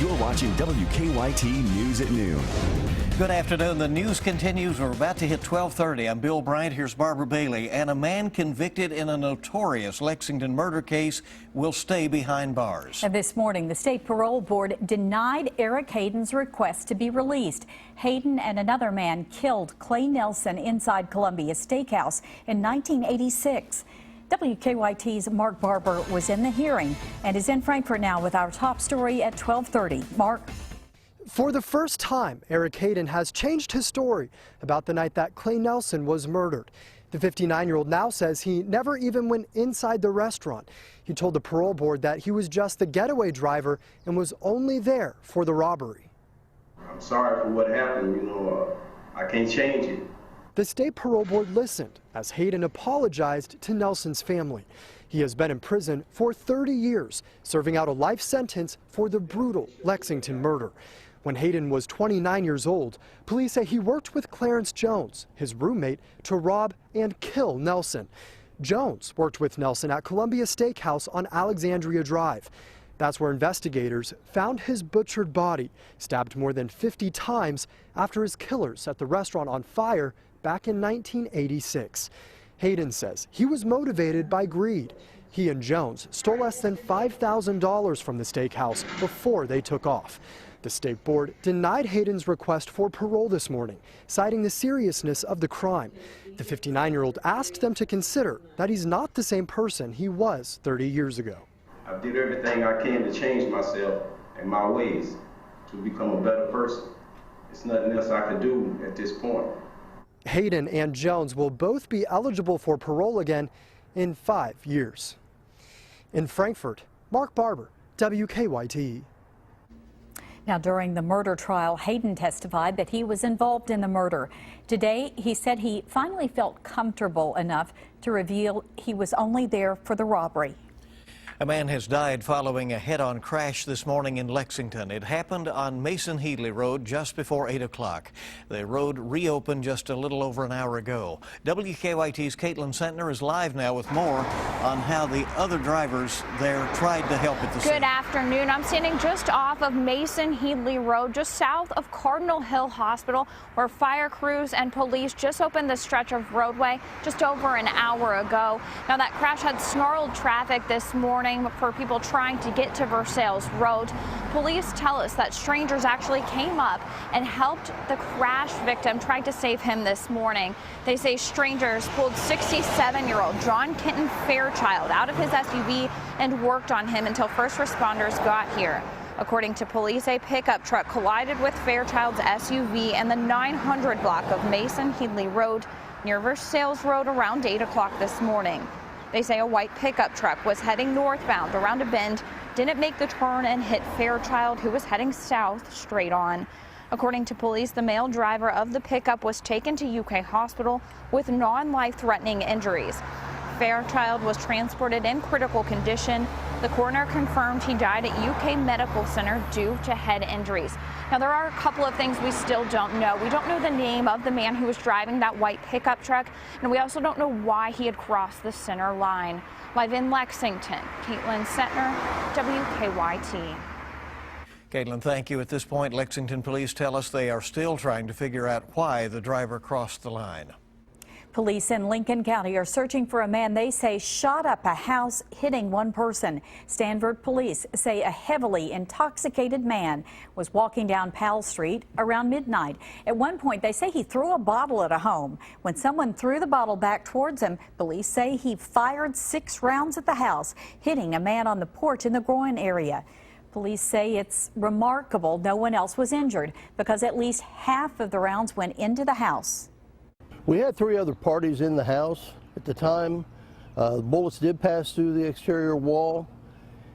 You're watching WKYT News at Noon. Good afternoon. The news continues. We're about to hit 12:30. I'm Bill Bryant. Here's Barbara Bailey. And a man convicted in a notorious Lexington murder case will stay behind bars. And this morning, the state parole board denied Eric Hayden's request to be released. Hayden and another man killed Clay Nelson inside Columbia Steakhouse in 1986. WKYT's Mark Barber was in the hearing and is in Frankfort now with our top story at 12:30. Mark. For the first time, Eric Hayden has changed his story about the night that Clay Nelson was murdered. The 59-year-old now says he never even went inside the restaurant. He told the parole board that he was just the getaway driver and was only there for the robbery. I'm sorry for what happened, I can't change it. The state parole board listened as Hayden apologized to Nelson's family. He has been in prison for 30 years, serving out a life sentence for the brutal Lexington murder. When Hayden was 29 years old, police say he worked with Clarence Jones, his roommate, to rob and kill Nelson. Jones worked with Nelson at Columbia Steakhouse on Alexandria Drive. That's where investigators found his butchered body, stabbed more than 50 times after his killers set the restaurant on fire back in 1986. Hayden says he was motivated by greed. He and Jones stole less than $5,000 from the steakhouse before they took off. The state board denied Hayden's request for parole this morning, citing the seriousness of the crime. The 59-year-old asked them to consider that he's not the same person he was 30 years ago. I did everything I can to change myself and my ways to become a better person. There's nothing else I could do at this point. Hayden and Jones will both be eligible for parole again in 5 years. In Frankfort, Mark Barber, WKYT. Now, during the murder trial, Hayden testified that he was involved in the murder. Today, he said he finally felt comfortable enough to reveal he was only there for the robbery. A man has died following a head-on crash this morning in Lexington. It happened on Mason Headley Road just before 8 o'clock. The road reopened just a little over an hour ago. WKYT's Caitlin Sentner is live now with more on how the other drivers there tried to help at the scene. Good afternoon. I'm standing just off of Mason Headley Road, just south of Cardinal Hill Hospital, where fire crews and police just opened the stretch of roadway just over an hour ago. Now, that crash had snarled traffic this morning for people trying to get to Versailles Road. Police tell us that strangers actually came up and helped the crash victim, tried to save him this morning. They say strangers pulled 67-year-old John Kenton Fairchild out of his SUV and worked on him until first responders got here. According to police, a pickup truck collided with Fairchild's SUV in the 900 block of Mason Headley Road near Versailles Road around 8 o'clock this morning. They say a white pickup truck was heading northbound around a bend, didn't make the turn and hit Fairchild, who was heading south straight on. According to police, the male driver of the pickup was taken to UK Hospital with non-life-threatening injuries. Fairchild was transported in critical condition. The coroner confirmed he died at UK Medical Center due to head injuries. Now, there are a couple of things we still don't know. We don't know the name of the man who was driving that white pickup truck, and we also don't know why he had crossed the center line. Live in Lexington, Caitlin Sentner, WKYT. Caitlin, thank you. At this point, Lexington police tell us they are still trying to figure out why the driver crossed the line. Police in Lincoln County are searching for a man they say shot up a house, hitting one person. Stanford police say a heavily intoxicated man was walking down Powell Street around midnight. At one point, they say he threw a bottle at a home. When someone threw the bottle back towards him, police say he fired 6 rounds at the house, hitting a man on the porch in the groin area. Police say it's remarkable no one else was injured because at least half of the rounds went into the house. We had 3 other parties in the house at the time. The bullets did pass through the exterior wall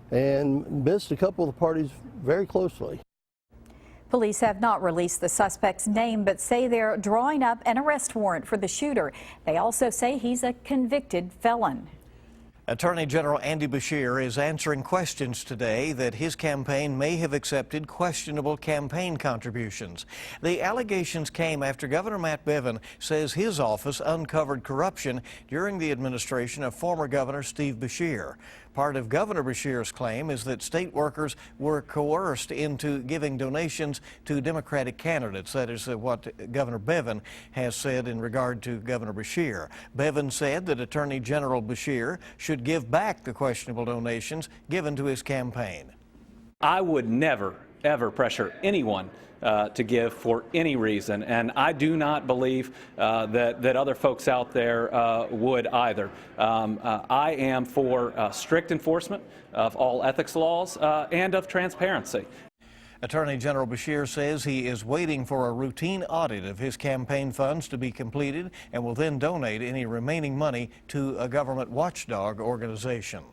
and missed a couple of the parties very closely. Police have not released the suspect's name, but say they're drawing up an arrest warrant for the shooter. They also say he's a convicted felon. Attorney General Andy Beshear is answering questions today that his campaign may have accepted questionable campaign contributions. The allegations came after Governor Matt Bevin says his office uncovered corruption during the administration of former Governor Steve Beshear. Part of Governor Beshear's claim is that state workers were coerced into giving donations to Democratic candidates. That is what Governor Bevin has said in regard to Governor Beshear. Bevin said that Attorney General Beshear should give back the questionable donations given to his campaign. I would never, ever pressure anyone to give for any reason, and I do not believe that other folks out there would either. I am for strict enforcement of all ethics laws and of transparency. Attorney General Beshear says he is waiting for a routine audit of his campaign funds to be completed and will then donate any remaining money to a government watchdog organization.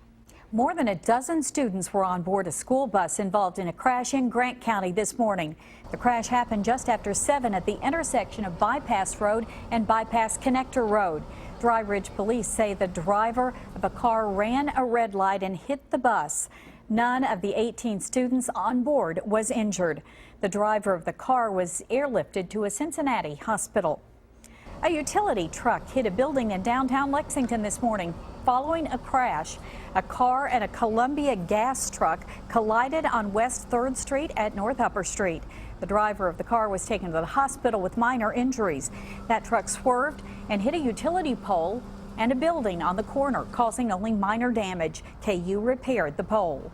More than a dozen students were on board a school bus involved in a crash in Grant County this morning. The crash happened just after 7 at the intersection of Bypass Road and Bypass Connector Road. Dry Ridge police say the driver of a car ran a red light and hit the bus. None of the 18 students on board was injured. The driver of the car was airlifted to a Cincinnati hospital. A utility truck hit a building in downtown Lexington this morning following a crash. A car and a Columbia gas truck collided on West 3rd Street at North Upper Street. The driver of the car was taken to the hospital with minor injuries. That truck swerved and hit a utility pole and a building on the corner, causing only minor damage. KU repaired the pole.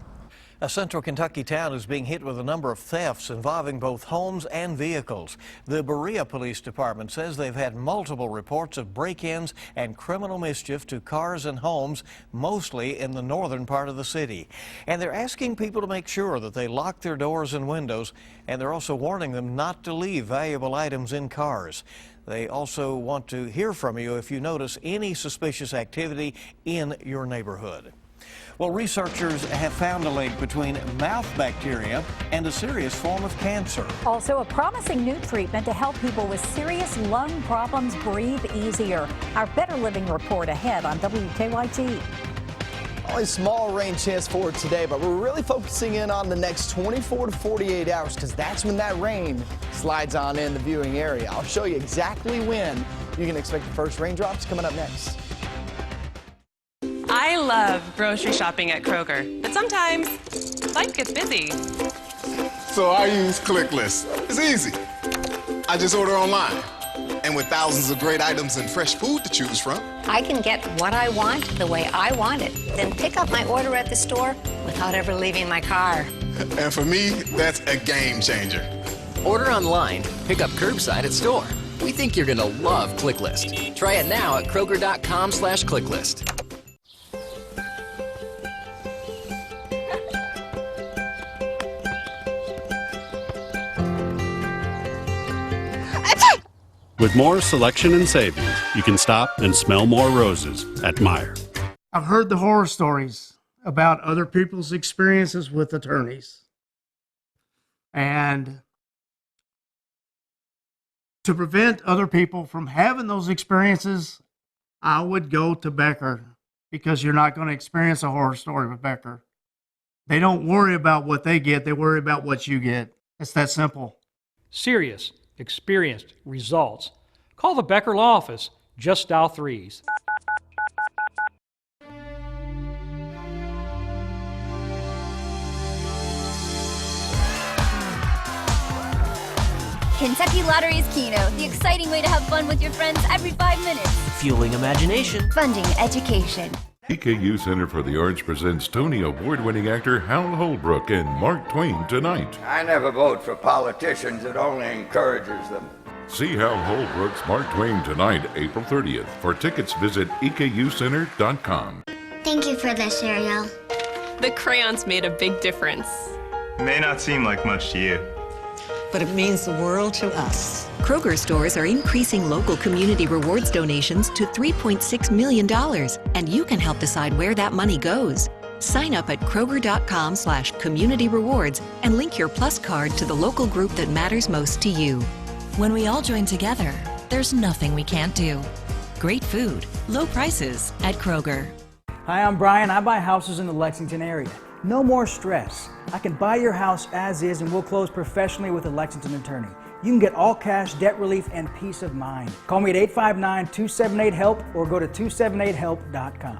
A central Kentucky town is being hit with a number of thefts involving both homes and vehicles. The Berea Police Department says they've had multiple reports of break-ins and criminal mischief to cars and homes, mostly in the northern part of the city. And they're asking people to make sure that they lock their doors and windows, and they're also warning them not to leave valuable items in cars. They also want to hear from you if you notice any suspicious activity in your neighborhood. Well, researchers have found a link between mouth bacteria and a serious form of cancer. Also, a promising new treatment to help people with serious lung problems breathe easier. Our Better Living report ahead on WKYT. Only small rain chance for today, but we're really focusing in on the next 24 to 48 hours because that's when that rain slides on in the viewing area. I'll show you exactly when you can expect the first raindrops coming up next. I love grocery shopping at Kroger, but sometimes life gets busy. So I use ClickList. It's easy. I just order online. And with thousands of great items and fresh food to choose from, I can get what I want the way I want it, then pick up my order at the store without ever leaving my car. And for me, that's a game changer. Order online, pick up curbside at store. We think you're gonna love ClickList. Try it now at Kroger.com/ClickList. With more selection and savings, you can stop and smell more roses at Meijer. I've heard the horror stories about other people's experiences with attorneys. And to prevent other people from having those experiences, I would go to Becker, because you're not going to experience a horror story with Becker. They don't worry about what they get, they worry about what you get. It's that simple. Serious, experienced results. Call the Becker Law Office. Just dial 3s. Kentucky Lottery's Keno, the exciting way to have fun with your friends every 5 minutes. Fueling imagination. Funding education. EKU Center for the Arts presents Tony Award-winning actor Hal Holbrook in Mark Twain Tonight. I never vote for politicians. It only encourages them. See Hal Holbrook's Mark Twain Tonight, April 30th. For tickets, visit EKUcenter.com. Thank you for the cereal. The crayons made a big difference. It may not seem like much to you, but it means the world to us. Kroger stores are increasing local community rewards donations to $3.6 million, and you can help decide where that money goes. Sign up at Kroger.com/community rewards and link your Plus card to the local group that matters most to you. When we all join together, there's nothing we can't do. Great food, low prices at Kroger. Hi, I'm Brian. I buy houses in the Lexington area. No more stress. I can buy your house as is and we'll close professionally with a Lexington attorney. You can get all cash, debt relief, and peace of mind. Call me at 859-278-HELP or go to 278help.com.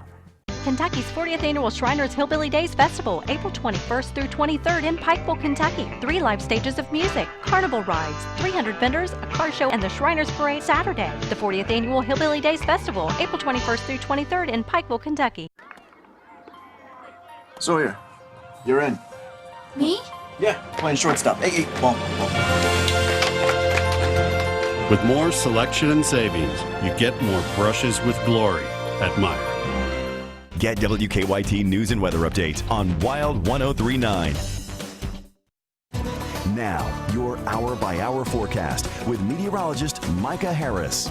Kentucky's 40th Annual Shriners Hillbilly Days Festival, April 21st through 23rd in Pikeville, Kentucky. 3 live stages of music, carnival rides, 300 vendors, a car show, and the Shriners Parade Saturday. The 40th Annual Hillbilly Days Festival, April 21st through 23rd in Pikeville, Kentucky. Sawyer, you're in. Me? Yeah, playing shortstop. Hey, ball. With more selection and savings, you get more brushes with glory at Meyer. Get WKYT news and weather updates on Wild 103.9. Now, your hour-by-hour forecast with meteorologist Micah Harris.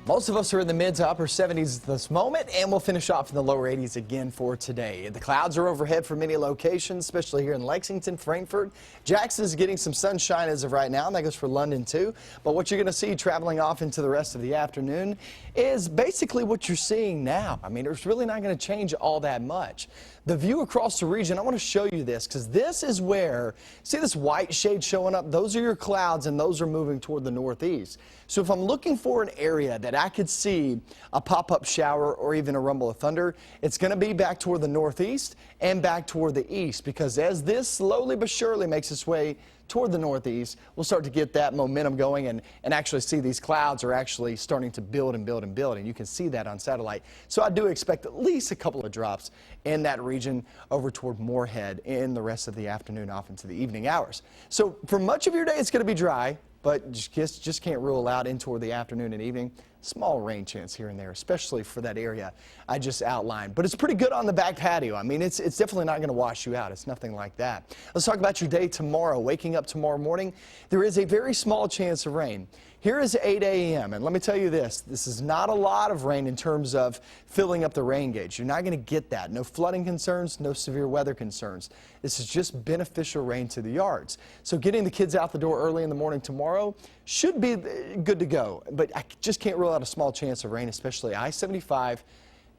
Most of us are in the mid to upper 70s at this moment, and we'll finish off in the lower 80s again for today. The clouds are overhead for many locations, especially here in Lexington, Frankfort. Jackson is getting some sunshine as of right now, and that goes for London too. But what you're going to see traveling off into the rest of the afternoon is basically what you're seeing now. I mean, it's really not going to change all that much. The view across the region, I want to show you this because this is where, see this white shade showing up? Those are your clouds, and those are moving toward the northeast. So if I'm looking for an area that I could see a pop-up shower or even a rumble of thunder, it's going to be back toward the northeast and back toward the east, because as this slowly but surely makes its way toward the northeast, we'll start to get that momentum going and actually see these clouds are actually starting to build and build and build, and you can see that on satellite. So I do expect at least a couple of drops in that region over toward Moorhead in the rest of the afternoon off into the evening hours. So for much of your day, it's going to be dry, but just can't rule out in toward the afternoon and evening. Small rain chance here and there, especially for that area I just outlined. But it's pretty good on the back patio. I mean, it's definitely not going to wash you out. It's nothing like that. Let's talk about your day tomorrow. Waking up tomorrow morning, there is a very small chance of rain. Here is 8 a.m. and let me tell you this is not a lot of rain in terms of filling up the rain gauge. You're not going to get that. No flooding concerns, no severe weather concerns. This is just beneficial rain to the yards. So getting the kids out the door early in the morning tomorrow should be good to go. But I just can't rule out a small chance of rain, especially I-75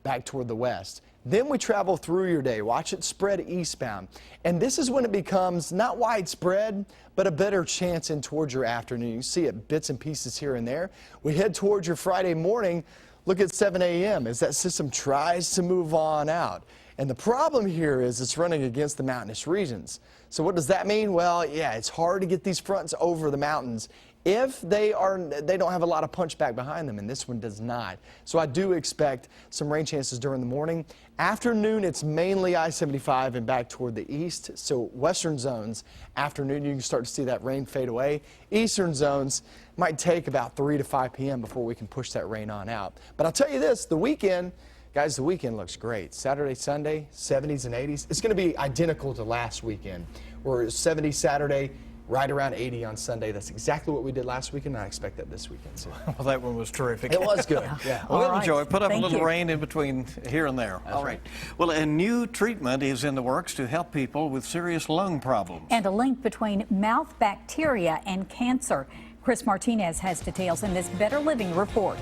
back toward the west. Then we travel through your day. Watch it spread eastbound. And this is when it becomes not widespread, but a better chance in towards your afternoon. You see it bits and pieces here and there. We head towards your Friday morning. Look at 7 a.m. as that system tries to move on out. And the problem here is it's running against the mountainous regions. So what does that mean? Well, yeah, it's hard to get these fronts over the mountains if they don't have a lot of punch back behind them, and this one does not. So I do expect some rain chances during the morning. Afternoon, it's mainly I-75 and back toward the east. So western zones, afternoon, you can start to see that rain fade away. Eastern zones might take about 3 to 5 p.m. before we can push that rain on out. But I'll tell you this, the weekend, guys, the weekend looks great. Saturday, Sunday, 70s and 80s. It's going to be identical to last weekend, where it was 70 Saturday, right around 80 on Sunday. That's exactly what we did last weekend, and I expect that this weekend. So. Well, that one was terrific. It was good. Yeah. Well, right. enjoy. Put up Thank a little you. rain in between here and there. That's All right. Well, a new treatment is in the works to help people with serious lung problems. And a link between mouth bacteria and cancer. Chris Martinez has details in this Better Living report.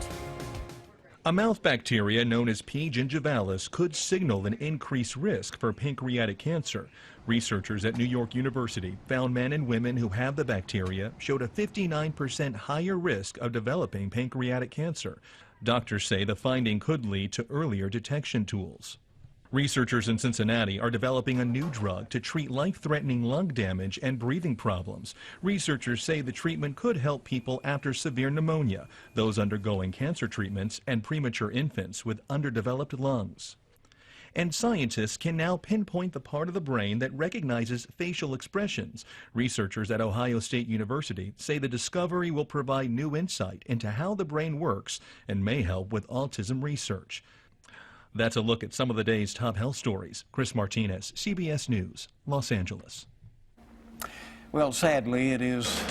A mouth bacteria known as P. gingivalis could signal an increased risk for pancreatic cancer. Researchers at New York University found men and women who have the bacteria showed a 59% higher risk of developing pancreatic cancer. Doctors say the finding could lead to earlier detection tools. Researchers in Cincinnati are developing a new drug to treat life-threatening lung damage and breathing problems. Researchers say the treatment could help people after severe pneumonia, those undergoing cancer treatments, and premature infants with underdeveloped lungs. And scientists can now pinpoint the part of the brain that recognizes facial expressions. Researchers at Ohio State University say the discovery will provide new insight into how the brain works and may help with autism research. That's a look at some of the day's top health stories. Chris Martinez, CBS News, Los Angeles. Well, sadly, it is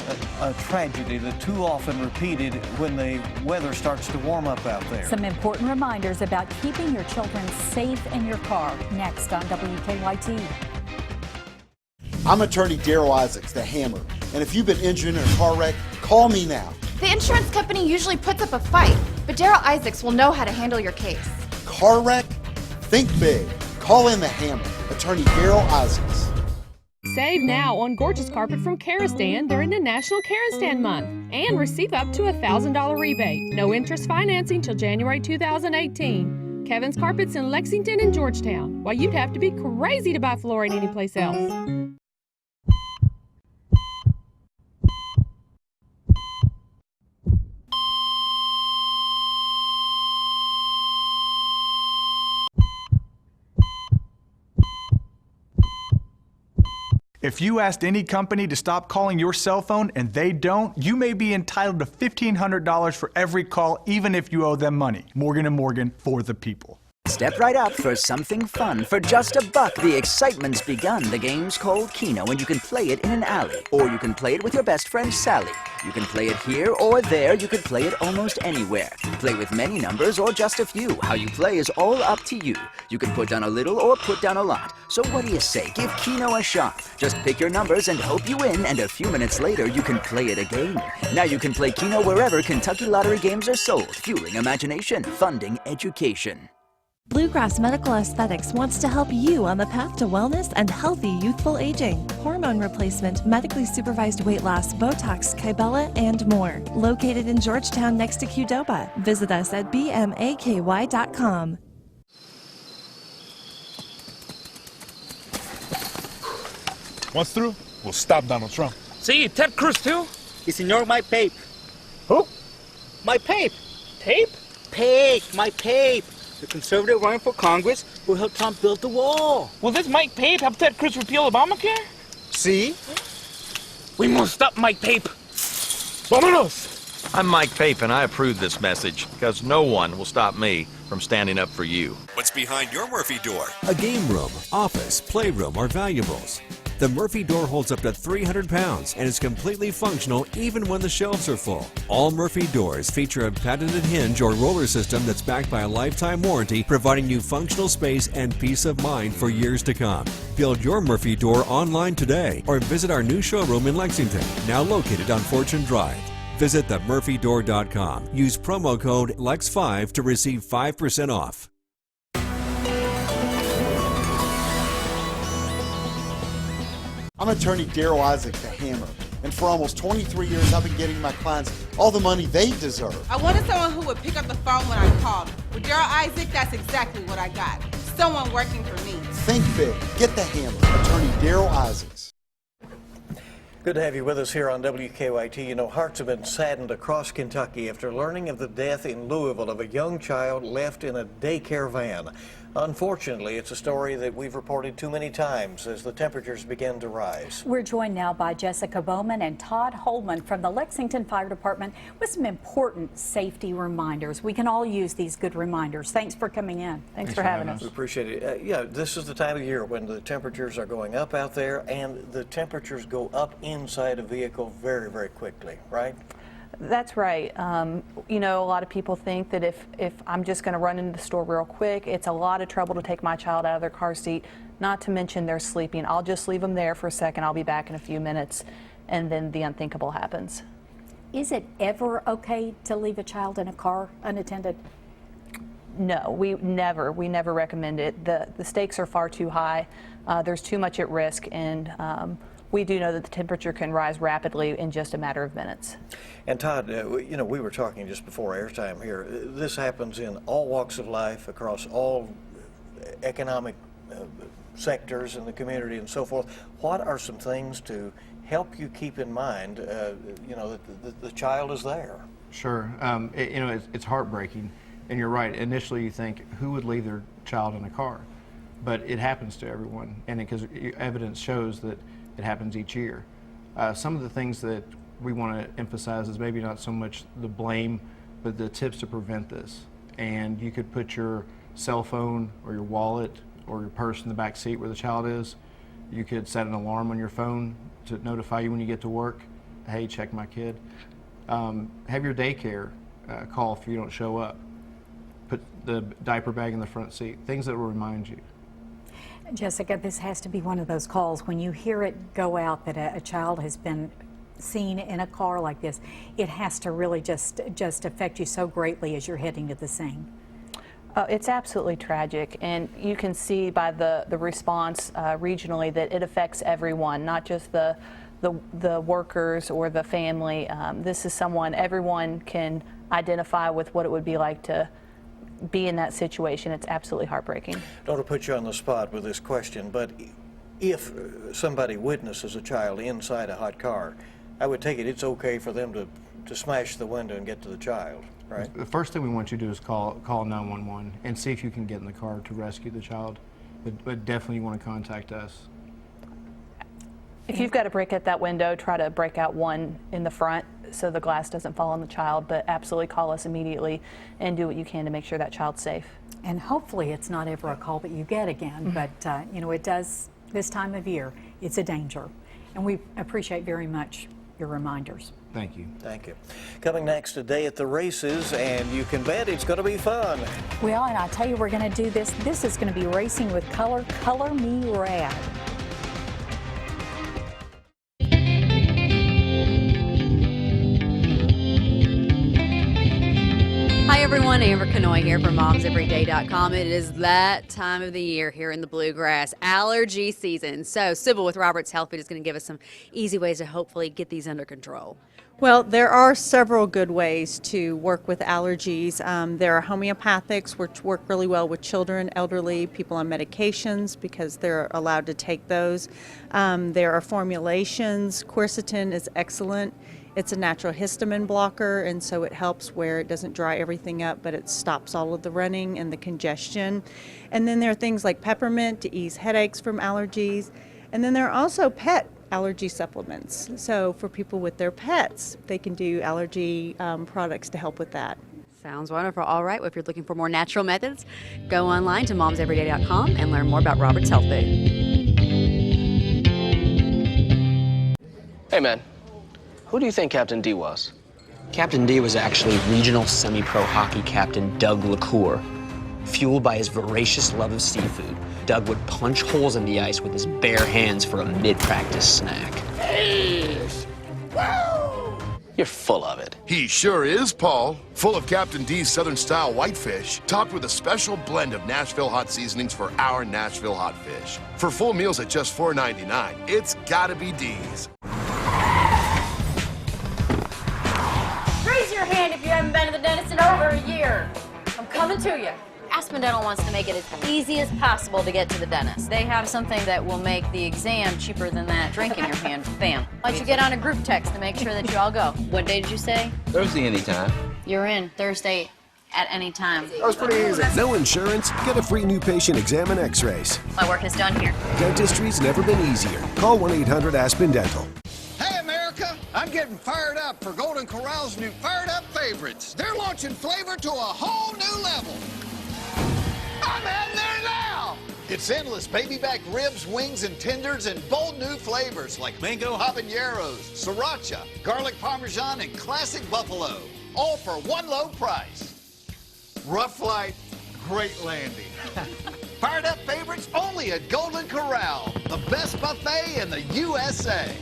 a tragedy that too often repeated when the weather starts to warm up out there. Some important reminders about keeping your children safe in your car. Next on WKYT. I'm attorney Daryl Isaacs, the Hammer. And if you've been injured in a car wreck, call me now. The insurance company usually puts up a fight, but Daryl Isaacs will know how to handle your case. Car wreck? Think big. Call in the Hammer. Attorney Daryl Isaacs. Save now on gorgeous carpet from Karastan during the National Karastan Month and receive up to a $1,000 rebate. No interest financing till January 2018. Kevin's Carpets in Lexington and Georgetown. While you'd have to be crazy to buy flooring anyplace else. If you asked any company to stop calling your cell phone and they don't, you may be entitled to $1,500 for every call, even if you owe them money. Morgan & Morgan, for the people. Step right up for something fun. For just $1, the excitement's begun. The game's called Keno, and you can play it in an alley. Or you can play it with your best friend, Sally. You can play it here or there. You could play it almost anywhere. Play with many numbers or just a few. How you play is all up to you. You can put down a little or put down a lot. So what do you say? Give Keno a shot. Just pick your numbers and hope you win, and a few minutes later, you can play it again. Now you can play Keno wherever Kentucky Lottery games are sold. Fueling imagination, funding education. Bluegrass Medical Aesthetics wants to help you on the path to wellness and healthy youthful aging. Hormone replacement, medically supervised weight loss, Botox, Kybella, and more. Located in Georgetown next to Qdoba. Visit us at bmaky.com. Once through, we'll stop Donald Trump. See, Ted Cruz too? He ignored my pape. Who? My pape. Tape? Pape, my pape. The conservative running for Congress who helped Trump build the wall. Will this Mike Pape help Ted Cruz repeal Obamacare? See? We must stop Mike Pape. Vámonos! I'm Mike Pape, and I approve this message because no one will stop me from standing up for you. What's behind your Murphy door? A game room, office, playroom, or valuables. The Murphy door holds up to 300 pounds and is completely functional even when the shelves are full. All Murphy doors feature a patented hinge or roller system that's backed by a lifetime warranty, providing you functional space and peace of mind for years to come. Build your Murphy door online today or visit our new showroom in Lexington, now located on Fortune Drive. Visit themurphydoor.com. Use promo code LEX5 to receive 5% off. I'm attorney Daryl Isaacs, the Hammer, and for almost 23 years I've been getting my clients all the money they deserve. I wanted someone who would pick up the phone when I called. With Daryl Isaac, that's exactly what I got. Someone working for me. Think big. Get the Hammer. Attorney Daryl Isaacs. Good to have you with us here on WKYT. You know, hearts have been saddened across Kentucky after learning of the death in Louisville of a young child left in a daycare van. Unfortunately, it's a story that we've reported too many times as the temperatures begin to rise. We're joined now by Jessica Bowman and Todd Holman from the Lexington Fire Department with some important safety reminders. We can all use these good reminders. Thanks for coming in. Thanks for having us. We appreciate it. Yeah, this is the time of year when the temperatures are going up out there, and the temperatures go up inside a vehicle very, very quickly, right? That's right. You know, a lot of people think that if I'm just going to run into the store real quick, it's a lot of trouble to take my child out of their car seat, not to mention they're sleeping. I'll just leave them there for a second. I'll be back in a few minutes, and then the unthinkable happens. Is it ever okay to leave a child in a car unattended? No, we never recommend it. The stakes are far too high. There's too much at risk, and we do know that the temperature can rise rapidly in just a matter of minutes. And Todd, you know, we were talking just before airtime here. This happens in all walks of life, across all economic sectors in the community and so forth. What are some things to help you keep in mind, you know, that the child is there? Sure. You know, it's heartbreaking. And you're right. Initially, you think, who would leave their child in a car? But it happens to everyone. And because evidence shows that it happens each year. Some of the things that we want to emphasize is maybe not so much the blame, but the tips to prevent this. And you could put your cell phone or your wallet or your purse in the back seat where the child is. You could set an alarm on your phone to notify you when you get to work. Hey, check my kid. Have your daycare call if you don't show up. Put the diaper bag in the front seat. Things that will remind you. Jessica, this has to be one of those calls when you hear it go out that a child has been seen in a car like this. It has to really just affect you so greatly as you're heading to the scene. It's absolutely tragic, and you can see by the response regionally that it affects everyone, not just the workers or the family. This is someone everyone can identify with what it would be like to be in that situation. It's absolutely heartbreaking. Don't want to put you on the spot with this question, but if somebody witnesses a child inside a hot car, I would take it it's okay for them to smash the window and get to the child, right? The first thing we want you to do is call 911 and see if you can get in the car to rescue the child. But definitely you want to contact us. If you've got to break out that window, try to break out one in the front so the glass doesn't fall on the child, but absolutely call us immediately and do what you can to make sure that child's safe. And hopefully it's not ever a call that you get again, but you know, it does this time of year. It's a danger, and we appreciate very much your reminders. Thank you. Thank you. Coming next, a day at the races, and you can bet it's going to be fun. Well, and I'll tell you, we're going to do this. This is going to be racing with color. Color Me Rad. Hi everyone, Amber Kanoy here from MomsEveryday.com. It is that time of the year here in the Bluegrass, allergy season. So Sybil with Roberts Health Food is going to give us some easy ways to hopefully get these under control. Well, there are several good ways to work with allergies. There are homeopathics, which work really well with children, elderly, people on medications because they're allowed to take those. There are formulations. Quercetin is excellent. It's a natural histamine blocker, and so it helps where it doesn't dry everything up, but it stops all of the running and the congestion. And then there are things like peppermint to ease headaches from allergies. And then there are also pet allergy supplements. So for people with their pets, they can do allergy products to help with that. Sounds wonderful. All right, well, if you're looking for more natural methods, go online to MomsEveryday.com and learn more about Roberts Health Food. Hey man, who do you think Captain D was? Captain D was actually regional semi-pro hockey captain Doug LaCour. Fueled by his voracious love of seafood, Doug would punch holes in the ice with his bare hands for a mid-practice snack. You're full of it. He sure is, Paul. Full of Captain D's Southern-style whitefish, topped with a special blend of Nashville hot seasonings for our Nashville hot fish. For full meals at just $4.99, it's gotta be D's. Raise your hand if you haven't been to the dentist in over a year. I'm coming to you. Aspen Dental wants to make it as easy as possible to get to the dentist. They have something that will make the exam cheaper than that drink in your hand. Bam. Why don't you get on a group text to make sure that you all go? What day did you say? Thursday anytime. You're in Thursday at any time. That was pretty easy. No insurance? Get a free new patient exam and x-rays. My work is done here. Dentistry's never been easier. Call 1-800-ASPEN Dental. Hey, America! I'm getting fired up for Golden Corral's new Fired Up Favorites. They're launching flavor to a whole new level. I'm in there now! It's endless baby back ribs, wings, and tenders in bold new flavors like mango habaneros, sriracha, garlic parmesan, and classic buffalo. All for one low price. Rough flight, great landing. Fired Up Favorites only at Golden Corral, the best buffet in the USA.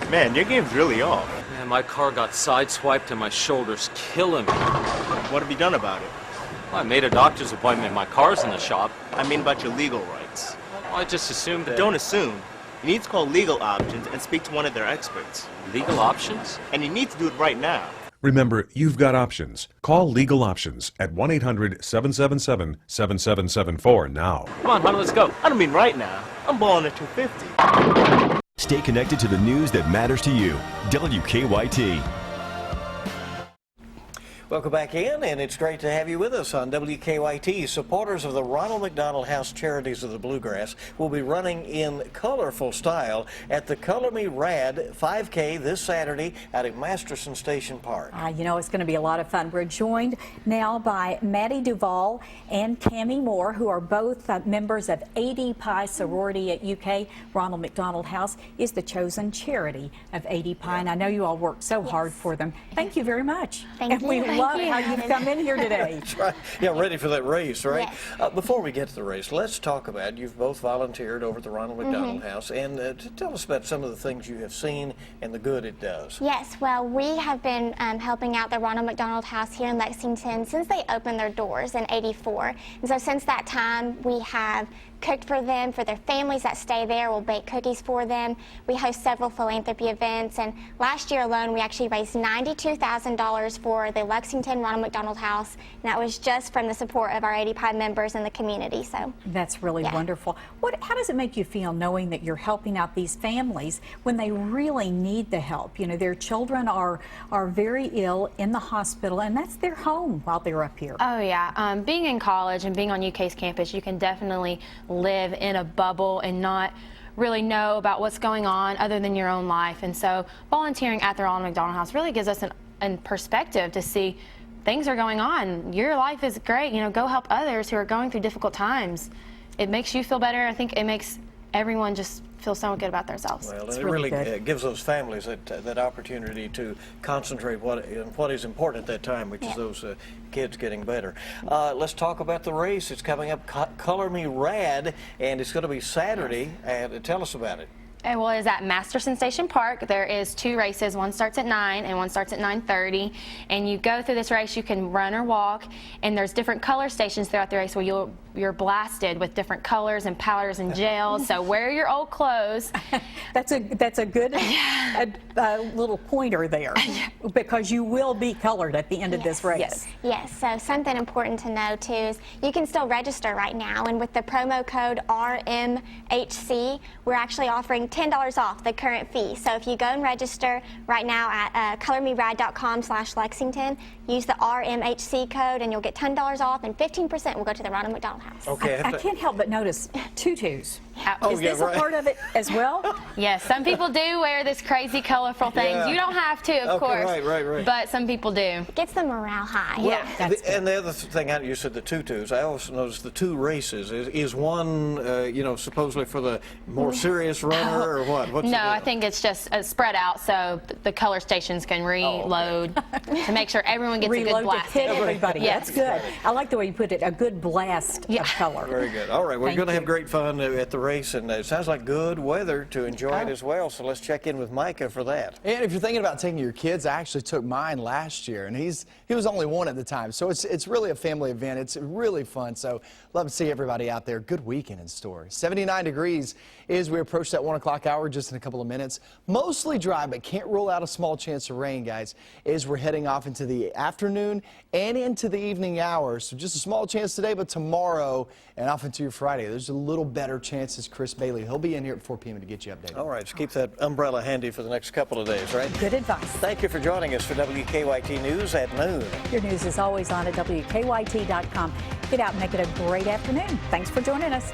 Man, your game's really off. Man, my car got sideswiped and my shoulder's killing me. What have you done about it? Well, I made a doctor's appointment. My car's in the shop. I mean about your legal rights. Well, I just assumed that... Don't assume. You need to call Legal Options and speak to one of their experts. Legal Options? And you need to do it right now. Remember, you've got options. Call Legal Options at 1-800-777-7774 now. Come on, honey, let's go. I don't mean right now. I'm blowing at 250. Stay connected to the news that matters to you. WKYT. Welcome back in, and it's great to have you with us on WKYT. Supporters of the Ronald McDonald House Charities of the Bluegrass will be running in colorful style at the Color Me Rad 5K this Saturday out at Masterson Station Park. You know, it's going to be a lot of fun. We're joined now by Maddie Duvall and Cammie Moore, who are both members of AD Pi sorority at UK. Ronald McDonald House is the chosen charity of AD Pi, and I know you all worked so hard for them. Thank you very much. Thank you. We love how you've come in here today. That's right. Yeah, ready for that race, right? Yes. Before we get to the race, let's talk about, you've both volunteered over at the Ronald McDonald House, and tell us about some of the things you have seen and the good it does. Yes, well, we have been helping out the Ronald McDonald House here in Lexington since they opened their doors in '84. And so since that time, we have cooked for them, for their families that stay there. We'll bake cookies for them. We host several philanthropy events, and last year alone we actually raised $92,000 for the Lexington Ronald McDonald House, and that was just from the support of our 85 members in the community. So that's really wonderful. How does it make you feel knowing that you're helping out these families when they really need the help? You know, their children are very ill in the hospital, and that's their home while they're up here. Oh yeah, being in college and being on UK's campus, you can definitely live in a bubble and not really know about what's going on other than your own life. And so volunteering at the Ronald McDonald House really gives us a perspective to see things are going on. Your life is great. You know, go help others who are going through difficult times. It makes you feel better. I think it makes everyone just feel so good about themselves. Well, it really gives those families that opportunity to concentrate what is important at that time, which is those kids getting better. Let's talk about the race. It's coming up, Color Me Rad, and it's going to be Saturday. And tell us about it. Well, it's at Masterson Station Park. There is 2 races. One starts at 9 and one starts at 9:30. And you go through this race, you can run or walk, and there's different color stations throughout the race where you're blasted with different colors and powders and gels. So wear your old clothes. That's a good little pointer there, because you will be colored at the end of this race. Yes, so something important to know too is you can still register right now, and with the promo code RMHC, we're actually offering $10 off the current fee. So if you go and register right now at colormerad.com/Lexington, use the RMHC code and you'll get $10 off, and 15% will go to the Ronald McDonald House. Okay, I can't help but notice tutus. Oh, is this a part of it as well? Yes, some people do wear this crazy colorful things. Yeah. You don't have to, of course. Right. But some people do. It gets the morale high. Yeah. And the other thing, you said the tutus. I also noticed the 2 races. Is one, supposedly for the more serious runner, or what? What's no, I think it's just spread out so the color stations can reload to make sure everyone gets a good blast. To hit everybody. Yes. That's good. I like the way you put it. A good blast of color. Very good. All right, we're going to have great fun at the race, and it sounds like good weather to enjoy it as well. So let's check in with Micah for that. And if you're thinking about taking your kids, I actually took mine last year, and he was only 1 at the time. So it's really a family event. It's really fun. So love to see everybody out there. Good weekend in store. 79 degrees as we approach that 1 o'clock hour just in a couple of minutes. Mostly dry, but can't rule out a small chance of rain, guys, as we're heading off into the afternoon and into the evening hours. So just a small chance today, but tomorrow and off into your Friday, there's a little better chances. Chris Bailey, he'll be in here at 4 p.m. to get you updated. All right, so keep that umbrella handy for the next couple of days, right? Good advice. Thank you for joining us for WKYT News at noon. Your news is always on at WKYT.com. Get out and make it a great afternoon. Thanks for joining us.